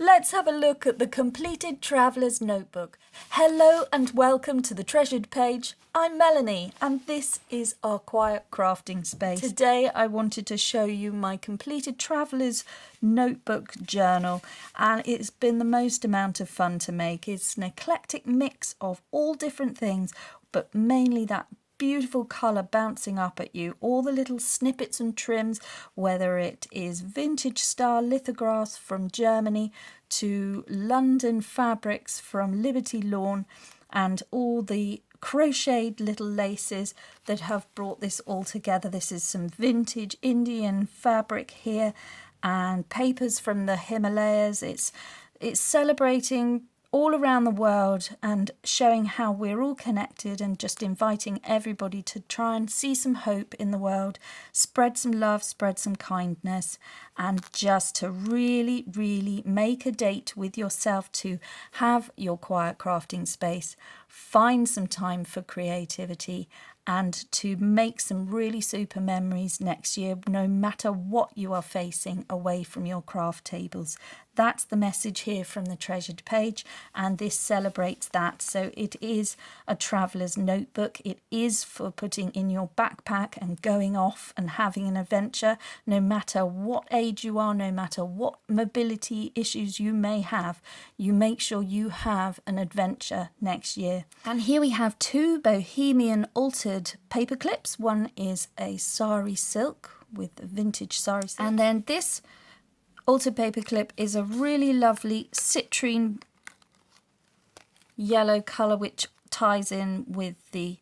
Let's have a look at the completed traveller's notebook. Hello and welcome to the treasured page. I'm Melanie and this is our quiet crafting space. Today I wanted to show you my completed traveller's notebook journal, and it's been the most amount of fun to make. It's an eclectic mix of all different things, but mainly that beautiful colour bouncing up at you, all the little snippets and trims, whether it is vintage style lithographs from Germany to London fabrics from Liberty Lawn, and all the crocheted little laces that have brought this all together. This is some vintage Indian fabric here and papers from the Himalayas. It's celebrating all around the world and showing how we're all connected, and just inviting everybody to try and see some hope in the world, spread some love, spread some kindness, and just to really, really make a date with yourself to have your quiet crafting space, find some time for creativity, and to make some really super memories next year, no matter what you are facing away from your craft tables. That's the message here from the treasured page, and this celebrates that. So it is a traveller's notebook. It is for putting in your backpack and going off and having an adventure, no matter what age you are, no matter what mobility issues you may have. You make sure you have an adventure next year. And here we have two bohemian altered paper clips. One is a sari silk with vintage sari silk, and then this altered paper clip is a really lovely citrine yellow colour, which ties in with the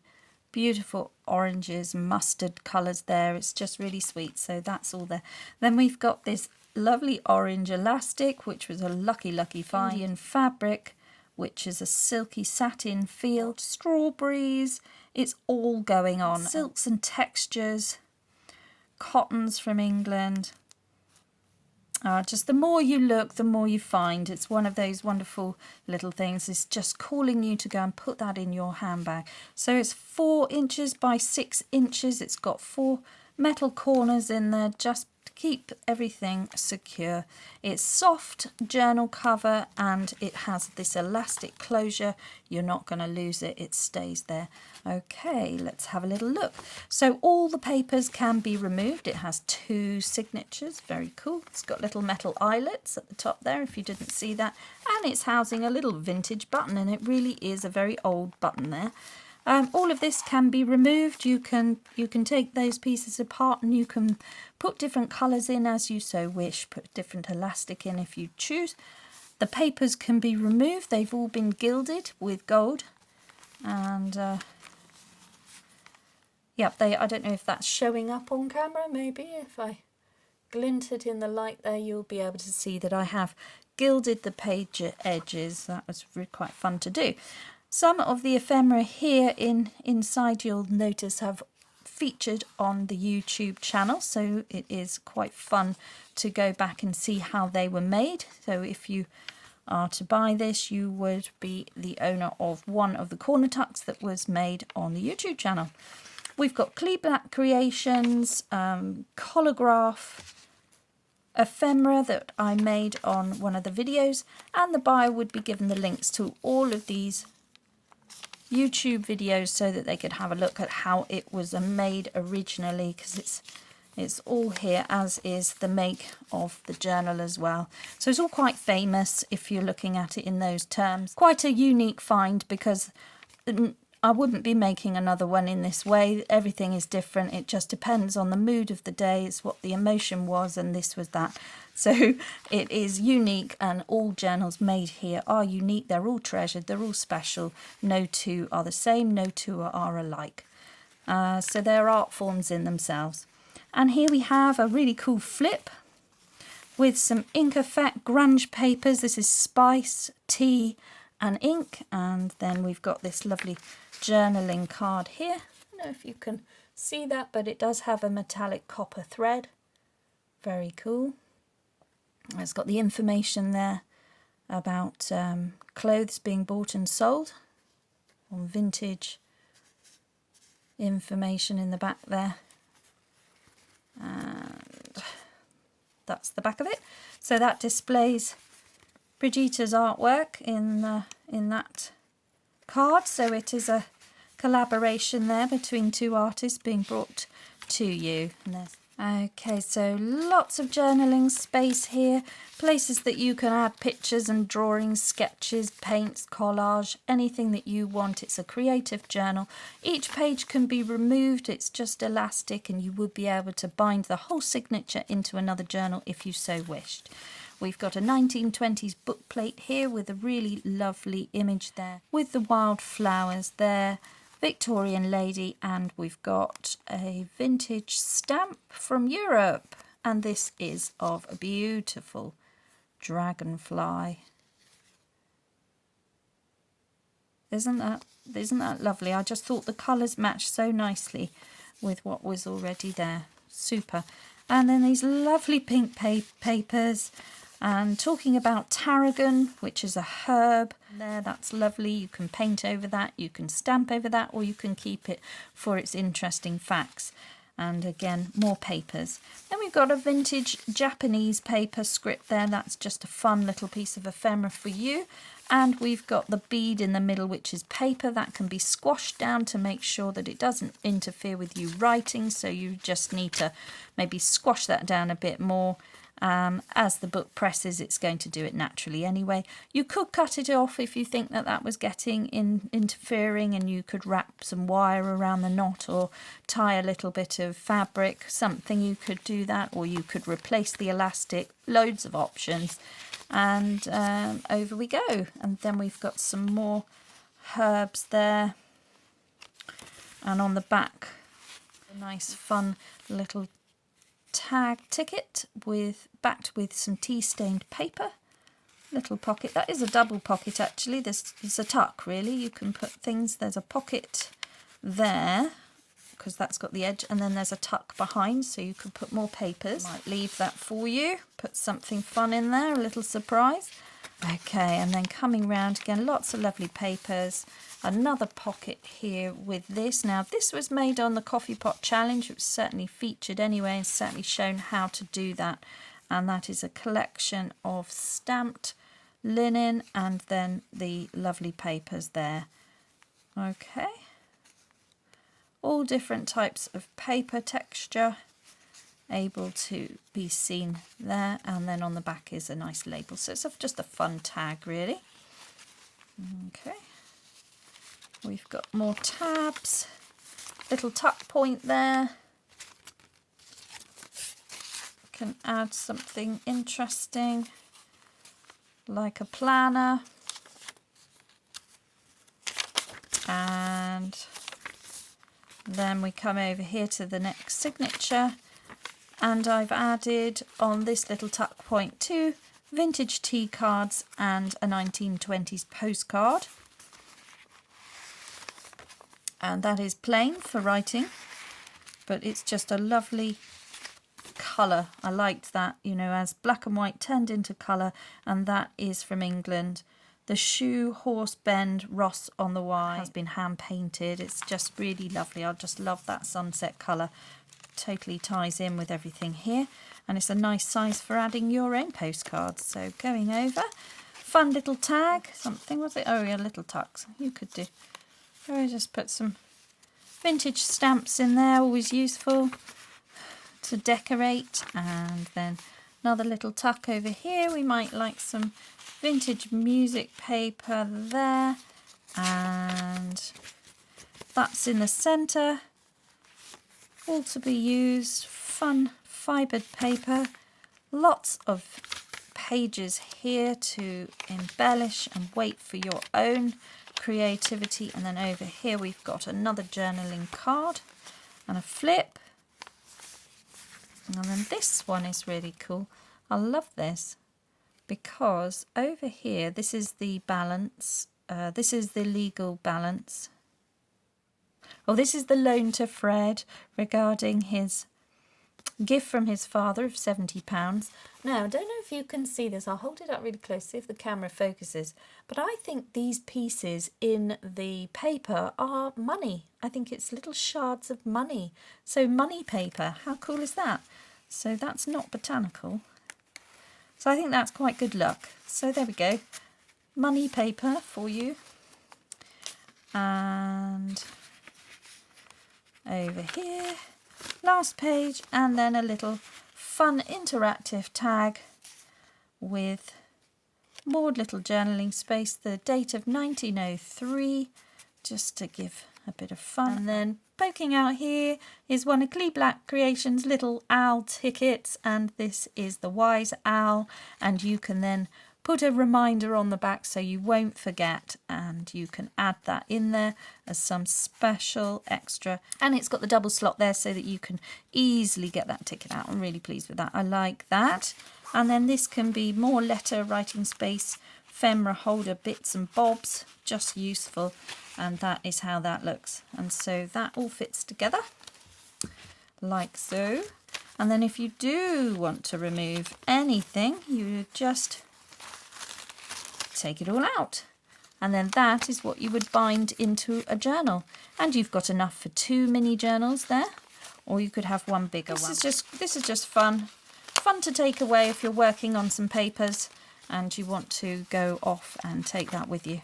beautiful oranges, mustard colours there. It's just really sweet, so that's all there. Then we've got this lovely orange elastic, which was a lucky find. Indian fabric, which is a silky satin feel. Strawberries, it's all going on. Silks and textures, cottons from England. Just the more you look, the more you find. It's one of those wonderful little things. It's just calling you to go and put that in your handbag. So it's 4 inches by 6 inches. It's got 4 metal corners in there just to keep everything secure. It's soft journal cover and it has this elastic closure. You're not going to lose it. It stays there. Okay, let's have a little look. So all the papers can be removed. It has 2 signatures. Very cool. It's got little metal eyelets at the top there, if you didn't see that. And it's housing a little vintage button, and it really is a very old button there. All of this can be removed. You can take those pieces apart and you can put different colours in as you so wish. Put different elastic in if you choose. The papers can be removed. They've all been gilded with gold. And yep, I don't know if that's showing up on camera. Maybe if I glint it in the light there, you'll be able to see that I have gilded the page edges. That was quite fun to do. Some of the ephemera here inside, you'll notice, have featured on the YouTube channel, so it is quite fun to go back and see how they were made. So if you are to buy this, you would be the owner of one of the corner tucks that was made on the YouTube channel. We've got Clee Black Creations, Colograph, ephemera that I made on one of the videos, and the buyer would be given the links to all of these YouTube videos so that they could have a look at how it was made originally, because it's all here, as is the make of the journal as well. So it's all quite famous if you're looking at it in those terms. Quite a unique find, because I wouldn't be making another one in this way. Everything is different. It just depends on the mood of the day. It's what the emotion was, and this was that. So it is unique, and all journals made here are unique. They're all treasured. They're all special. No two are the same. No two are alike. So they're art forms in themselves. And here we have a really cool flip with some ink effect grunge papers. This is spice, tea and ink. And then we've got this lovely journaling card here. I don't know if you can see that, but it does have a metallic copper thread. Very cool. It's got the information there about clothes being bought and sold, on vintage information in the back there. And that's the back of it. So that displays Brigitta's artwork in that card, so it is a collaboration there between two artists being brought to you. Okay, so lots of journaling space here, places that you can add pictures and drawings, sketches, paints, collage, anything that you want. It's a creative journal. Each page can be removed, it's just elastic, and you would be able to bind the whole signature into another journal if you so wished. We've got a 1920s book plate here with a really lovely image there with the wildflowers there. Victorian lady, and we've got a vintage stamp from Europe, and this is of a beautiful dragonfly. Isn't that lovely? I just thought the colours matched so nicely with what was already there. Super. And then these lovely pink papers. And talking about tarragon, which is a herb there, that's lovely. You can paint over that, you can stamp over that, or you can keep it for its interesting facts. And again, more papers. Then we've got a vintage Japanese paper script there. That's just a fun little piece of ephemera for you. And we've got the bead in the middle, which is paper that can be squashed down to make sure that it doesn't interfere with you writing. So you just need to maybe squash that down a bit more. As the book presses, it's going to do it naturally anyway. You could cut it off if you think that was getting interfering, and you could wrap some wire around the knot or tie a little bit of fabric, something. You could do that, or you could replace the elastic. Loads of options. And over we go. And then we've got some more herbs there, and on the back a nice fun little tag ticket backed with some tea stained paper. Little pocket. That is a double pocket actually. This is a tuck really. You can put things. There's a pocket there because that's got the edge, and then there's a tuck behind, so you could put more papers. Might leave that for you. Put something fun in there, a little surprise. Okay, and then coming round again, lots of lovely papers. Another pocket here with this. Now, this was made on the Coffee Pot Challenge. It was certainly featured anyway, and certainly shown how to do that. And that is a collection of stamped linen and then the lovely papers there. Okay. All different types of paper texture able to be seen there, and then on the back is a nice label, so it's just a fun tag really. Okay, we've got more tabs, little tuck point there, can add something interesting like a planner, and then we come over here to the next signature. And I've added on this little tuck point 2 vintage tea cards and a 1920s postcard. And that is plain for writing, but it's just a lovely colour. I liked that, you know, as black and white turned into colour, and that is from England. The shoe, horse bend, Ross on the Wye has been hand painted. It's just really lovely. I just love that sunset colour. Totally ties in with everything here, and it's a nice size for adding your own postcards. So going over, fun little tag, something was it? Oh yeah, little tucks. You could do. Oh, just put some vintage stamps in there, always useful to decorate. And then another little tuck over here. We might like some vintage music paper there, and that's in the centre. All to be used, fun fibred paper, lots of pages here to embellish and wait for your own creativity. And then over here we've got another journaling card and a flip. And then this one is really cool. I love this because over here, this is the balance, this is the legal balance. Well, this is the loan to Fred regarding his gift from his father of £70. Now, I don't know if you can see this. I'll hold it up really close, see if the camera focuses. But I think these pieces in the paper are money. I think it's little shards of money. So money paper, how cool is that? So that's not botanical. So I think that's quite good luck. So there we go. Money paper for you. And over here, last page, and then a little fun interactive tag with more little journaling space, the date of 1903, just to give a bit of fun. And then poking out here is one of Clee Black Creations' little owl tickets, and this is the wise owl, and you can then put a reminder on the back so you won't forget, and you can add that in there as some special extra. And it's got the double slot there so that you can easily get that ticket out. I'm really pleased with that. I like that. And then this can be more letter writing space, ephemera holder bits and bobs, just useful. And that is how that looks. And so that all fits together like so. And then if you do want to remove anything, you just take it all out, and then that is what you would bind into a journal, and you've got enough for 2 mini journals there, or you could have one bigger one. This is just fun to take away if you're working on some papers and you want to go off and take that with you.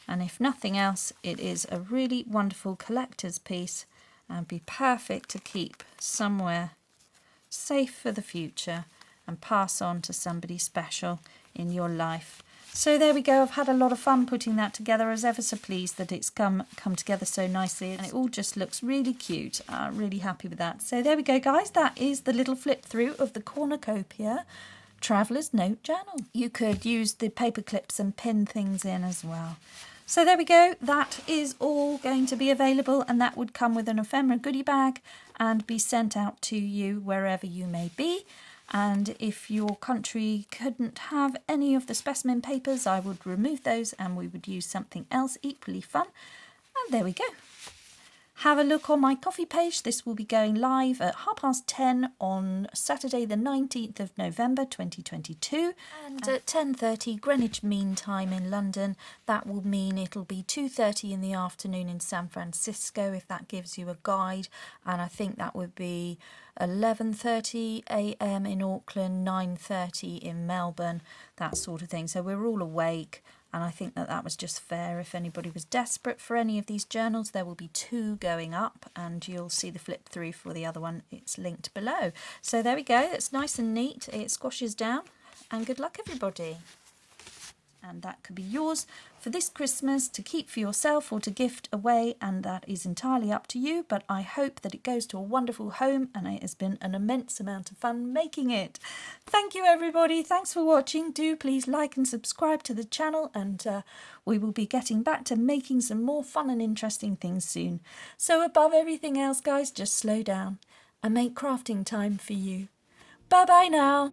And if nothing else, it is a really wonderful collector's piece and be perfect to keep somewhere safe for the future and pass on to somebody special in your life. So there we go. I've had a lot of fun putting that together. I was ever so pleased that it's come together so nicely, and it all just looks really cute. I'm really happy with that. So there we go, guys. That is the little flip through of the Cornucopia Traveller's Note Journal. You could use the paper clips and pin things in as well. So there we go. That is all going to be available, and that would come with an ephemera goodie bag and be sent out to you wherever you may be. And if your country couldn't have any of the specimen papers, I would remove those and we would use something else equally fun. And there we go. Have a look on my coffee page. This will be going live at 10:30 on Saturday the 19th of November 2022. And at 10:30 Greenwich Mean Time in London. That will mean it'll be 2:30 in the afternoon in San Francisco, if that gives you a guide. And I think that would be 11:30 a.m. in Auckland, 9:30 in Melbourne, that sort of thing. So we're all awake, and I think that was just fair. If anybody was desperate for any of these journals, there will be 2 going up, and you'll see the flip through for the other one. It's linked below. So there we go. It's nice and neat. It squashes down, and good luck, everybody. And that could be yours for this Christmas to keep for yourself or to gift away, and that is entirely up to you, but I hope that it goes to a wonderful home, and it has been an immense amount of fun making it. Thank you, everybody. Thanks for watching. Do please like and subscribe to the channel, and we will be getting back to making some more fun and interesting things soon. So above everything else, guys, just slow down and make crafting time for you. Bye bye now.